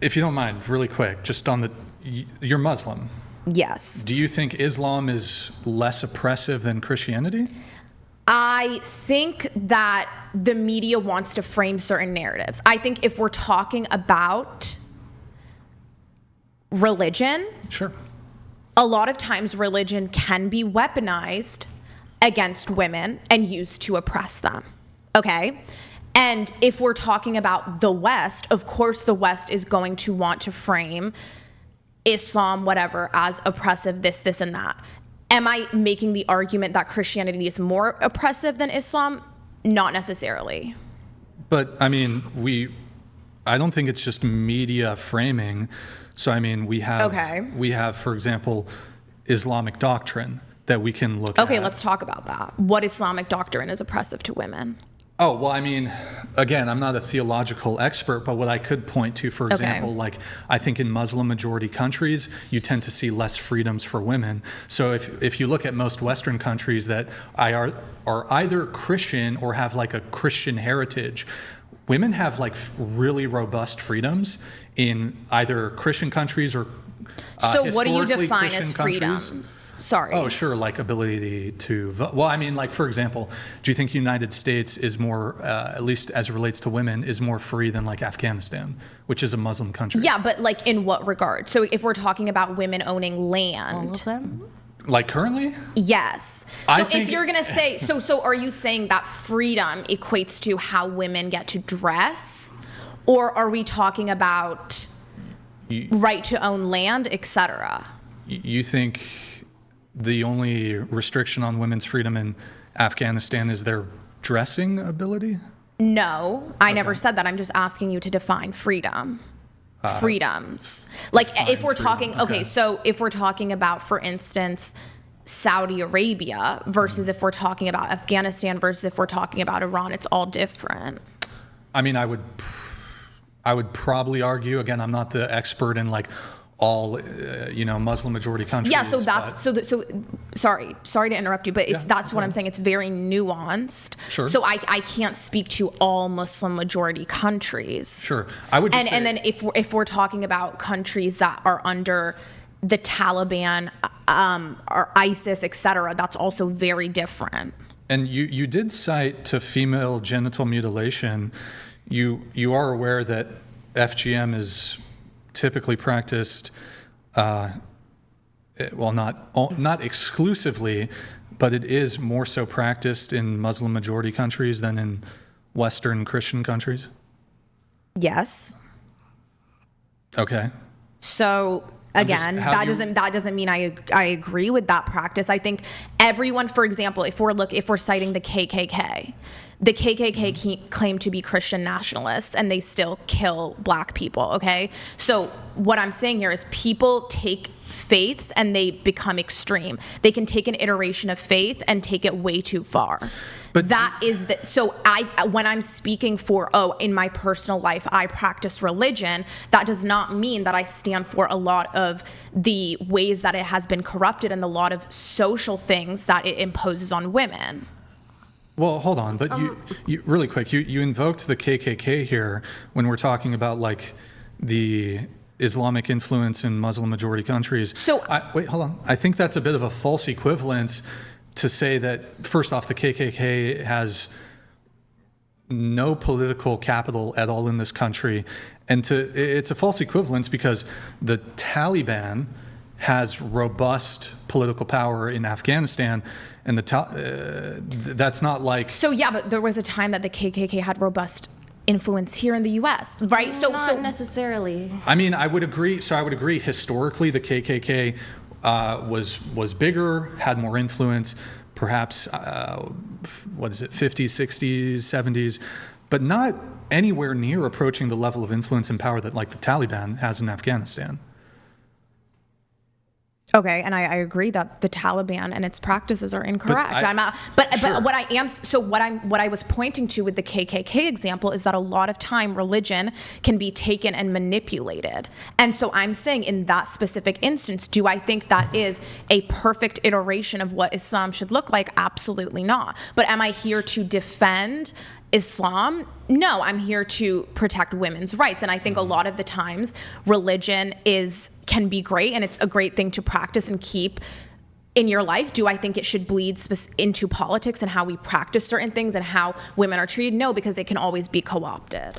if you don't mind, really quick, just on you're Muslim. Yes. Do you think Islam is less oppressive than Christianity? I think that the media wants to frame certain narratives. I think if we're talking about religion, sure, a lot of times religion can be weaponized against women and used to oppress them. Okay? And if we're talking about the West, of course the West is going to want to frame Islam, whatever, as oppressive, this, and that. Am I making the argument that Christianity is more oppressive than Islam? Not necessarily. But, I mean, I don't think it's just media framing. So, I mean, we have, for example, Islamic doctrine that we can look at. Okay, let's talk about that. What Islamic doctrine is oppressive to women? Oh, well, I mean, again, I'm not a theological expert, but what I could point to, for example, like I think in Muslim majority countries, you tend to see less freedoms for women. So if you look at most Western countries that are either Christian or have like a Christian heritage, women have like really robust freedoms in either Christian countries or so what do you define Christian as freedoms? Countries. Sorry. Oh, sure, like ability to vote. Well, I mean, like, for example, do you think United States is more, at least as it relates to women, is more free than like Afghanistan, which is a Muslim country? Yeah, but like in what regard? So if we're talking about women owning land. All of them? Like currently? Yes. So if you're going to say, so are you saying that freedom equates to how women get to dress? Or are we talking about right to own land, etc.? You think the only restriction on women's freedom in Afghanistan is their dressing ability? No, I never said that. I'm just asking you to define freedom. Freedoms. Like if we're talking, okay, so if we're talking about, for instance, Saudi Arabia versus if we're talking about Afghanistan versus if we're talking about Iran, it's all different. I mean, I would probably argue, again, I'm not the expert in like all, Muslim majority countries. Yeah, so that's, so sorry to interrupt you, but that's what I'm saying. It's very nuanced. Sure. So I can't speak to all Muslim majority countries. Sure. I would just say, and then if we're talking about countries that are under the Taliban, or ISIS, etc., that's also very different. And you did cite to female genital mutilation. You are aware that FGM is typically practiced, well, not exclusively, but it is more so practiced in Muslim majority countries than in Western Christian countries? Yes. Okay. So again, that doesn't mean I agree with that practice. I think everyone, for example, if we're citing the KKK. The KKK claim to be Christian nationalists, and they still kill black people, okay? So what I'm saying here is people take faiths and they become extreme. They can take an iteration of faith and take it way too far. But that is when I'm speaking for, in my personal life, I practice religion, that does not mean that I stand for a lot of the ways that it has been corrupted and a lot of social things that it imposes on women. Well, hold on, but you really quick, you invoked the KKK here when we're talking about like the Islamic influence in Muslim majority countries. Wait, hold on. I think that's a bit of a false equivalence to say that, first off, the KKK has no political capital at all in this country. And it's a false equivalence because the Taliban has robust political power in Afghanistan, and that's not like... So yeah, but there was a time that the KKK had robust influence here in the U.S., right? Not necessarily. I mean, I would agree. So I would agree. Historically, the KKK was bigger, had more influence, perhaps, 50s, 60s, 70s, but not anywhere near approaching the level of influence and power that like the Taliban has in Afghanistan. Okay, and I agree that the Taliban and its practices are incorrect. But what I was pointing to with the KKK example is that a lot of time religion can be taken and manipulated. And so I'm saying in that specific instance, do I think that is a perfect iteration of what Islam should look like? Absolutely not. But am I here to defend Islam, no, I'm here to protect women's rights. And I think a lot of the times religion can be great, and it's a great thing to practice and keep in your life. Do I think it should bleed into politics and how we practice certain things and how women are treated? No, because it can always be co-opted.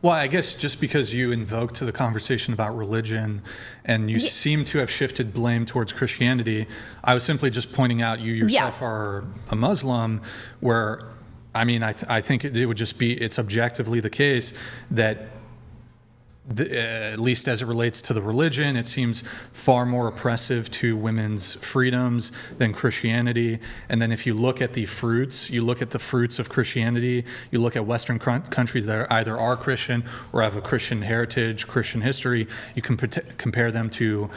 Well, I guess just because you invoked the conversation about religion and you seem to have shifted blame towards Christianity, I was simply just pointing out you yourself are a Muslim, where, I mean, I think it would just be, it's objectively the case that at least as it relates to the religion, it seems far more oppressive to women's freedoms than Christianity. And then if you look at the fruits of Christianity, you look at Western countries that either are Christian or have a Christian heritage, Christian history, you can compare them to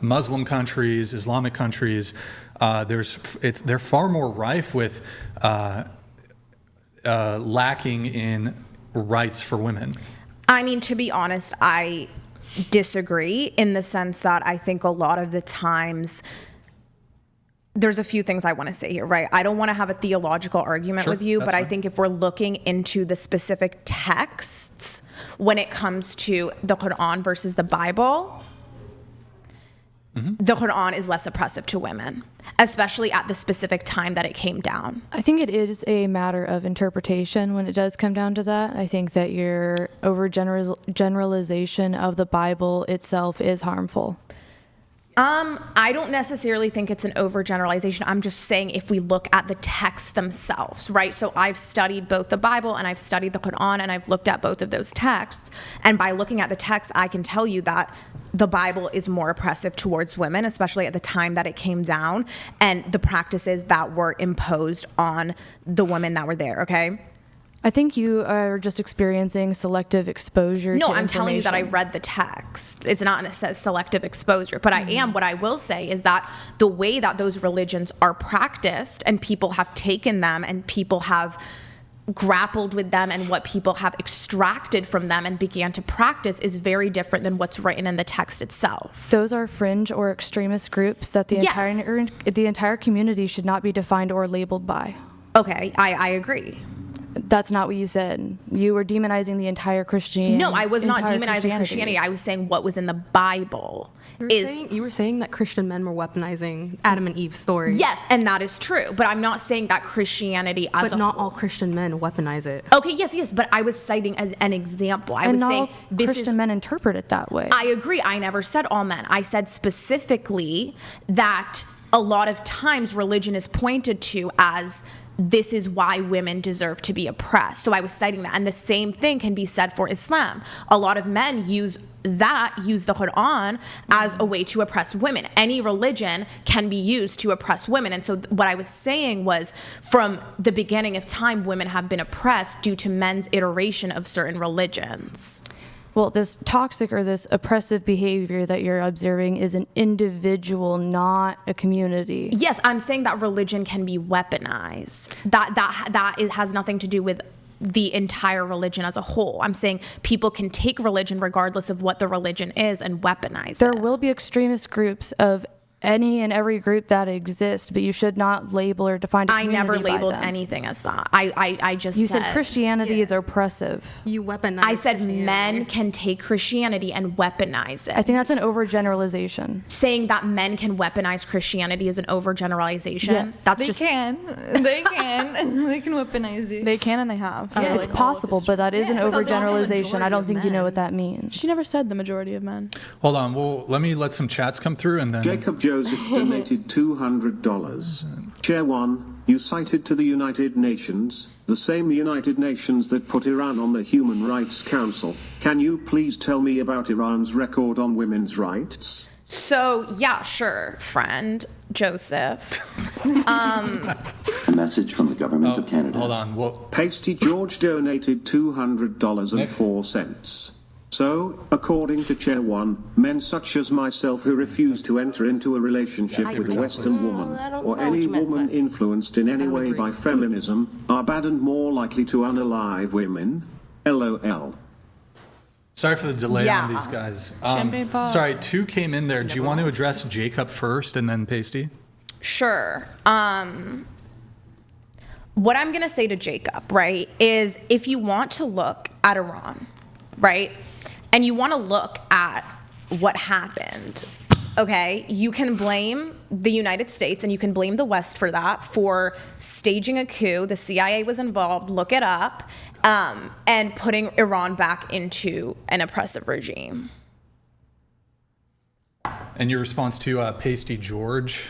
Muslim countries, Islamic countries. They're far more rife with lacking in rights for women. I mean, to be honest, I disagree in the sense that I think a lot of the times there's a few things I want to say here, right? I don't want to have a theological argument with you, but fine. I think if we're looking into the specific texts when it comes to the Quran versus the Bible, the Quran is less oppressive to women, especially at the specific time that it came down. I think it is a matter of interpretation when it does come down to that. I think that your overgeneralization of the Bible itself is harmful. I don't necessarily think it's an overgeneralization. I'm just saying if we look at the texts themselves, right? So I've studied both the Bible and I've studied the Quran, and I've looked at both of those texts. And by looking at the text, I can tell you that the Bible is more oppressive towards women, especially at the time that it came down, and the practices that were imposed on the women that were there, okay? I think you are just experiencing selective exposure. No, to I'm telling you that I read the text. It's not a selective exposure, but what I will say is that the way that those religions are practiced and people have taken them and people have grappled with them and what people have extracted from them and began to practice is very different than what's written in the text itself. Those are fringe or extremist groups that the entire community should not be defined or labeled by. Okay, I agree. That's not what you said. You were demonizing the entire Christianity. No, I was not demonizing Christianity. I was saying what was in the Bible. You were saying that Christian men were weaponizing Adam and Eve's story. Yes, and that is true. But I'm not saying that Christianity as But not all Christian men weaponize it. Okay, yes. But I was citing as an example. I was saying Christian men interpret it that way. I agree. I never said all men. I said specifically that a lot of times religion is pointed to as this is why women deserve to be oppressed. So I was citing that. And the same thing can be said for Islam. A lot of men use the Quran as a way to oppress women. Any religion can be used to oppress women. And so what I was saying was from the beginning of time, women have been oppressed due to men's iteration of certain religions. Well, this toxic or this oppressive behavior that you're observing is an individual, not a community. Yes, I'm saying that religion can be weaponized. That has nothing to do with the entire religion as a whole. I'm saying people can take religion regardless of what the religion is and weaponize it. There will be extremist groups of any and every group that exists, but you should not label or define a community. I never labeled by them. Anything as that. I just You said Christianity is oppressive. You weaponize I said men can take Christianity and weaponize it. I think that's an overgeneralization. Saying that men can weaponize Christianity is an overgeneralization. Yes. That's They just can. They can weaponize it. They can and they have. Yeah, It's possible, but that is an overgeneralization. I don't think you know what that means. She never said the majority of men. Hold on. Well, let me let some chats come through and then... Jacob Joseph donated $200. Chair 1, you cited to the United Nations, the same United Nations that put Iran on the Human Rights Council. Can you please tell me about Iran's record on women's rights? So, yeah, sure, friend Joseph. A message from the government of Canada. Hold on. Well, Pasty George donated $200.04. So, according to Chair 1, men such as myself who refuse to enter into a relationship with a Western woman, or any woman influenced in any way by feminism, are bad and more likely to unalive women? LOL. sorry for the delay on these guys. Champagne pop. Sorry, 2 came in there. Do you want to address Jacob first and then Pasty? Sure. what I'm going to say to Jacob, right, is if you want to look at Iran, right, and you want to look at what happened, okay, you can blame the United States and you can blame the West for that, for staging a coup. The CIA was involved, look it up, and putting Iran back into an oppressive regime. And your response to Pasty George?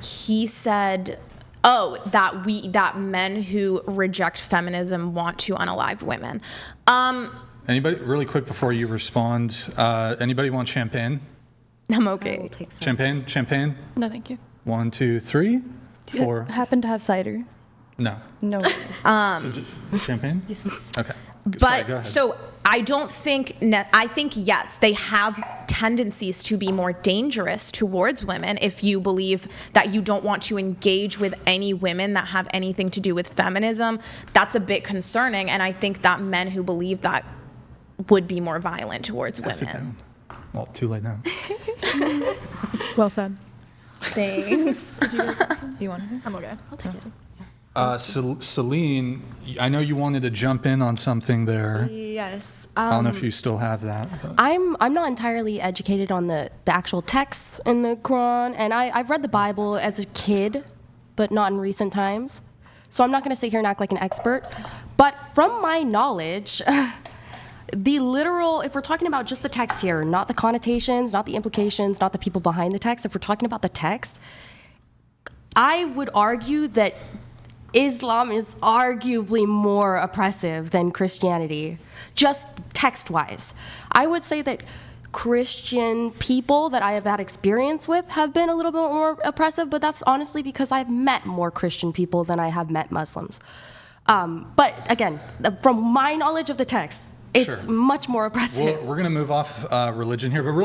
He said, that men who reject feminism want to unalive women. Anybody, really quick before you respond, anybody want champagne? I'm okay. We'll take some. Champagne? No, thank you. 1, 2, 3, Do you 4. happen to have cider? No. No. Champagne? Okay. But Sorry, go ahead. so I don't think, I think, yes, they have tendencies to be more dangerous towards women if you believe that you don't want to engage with any women that have anything to do with feminism. That's a bit concerning. And I think that men who believe that would be more violent towards Sit women. down. Well, too late now. Well said. Thanks. Do you want to? I'm okay. I'll take it. Celine, I know you wanted to jump in on something there. Yes. I don't know if you still have that. But. I'm not entirely educated on the actual texts in the Quran, and I've read the Bible as a kid, but not in recent times. So I'm not going to sit here and act like an expert. But from my knowledge, the literal, if we're talking about just the text here, not the connotations, not the implications, not the people behind the text, if we're talking about the text, I would argue that Islam is arguably more oppressive than Christianity, just text-wise. I would say that Christian people that I have had experience with have been a little bit more oppressive, but that's honestly because I've met more Christian people than I have met Muslims. But again, from my knowledge of the text, it's Sure. much more oppressive. We're going to move off religion here, but really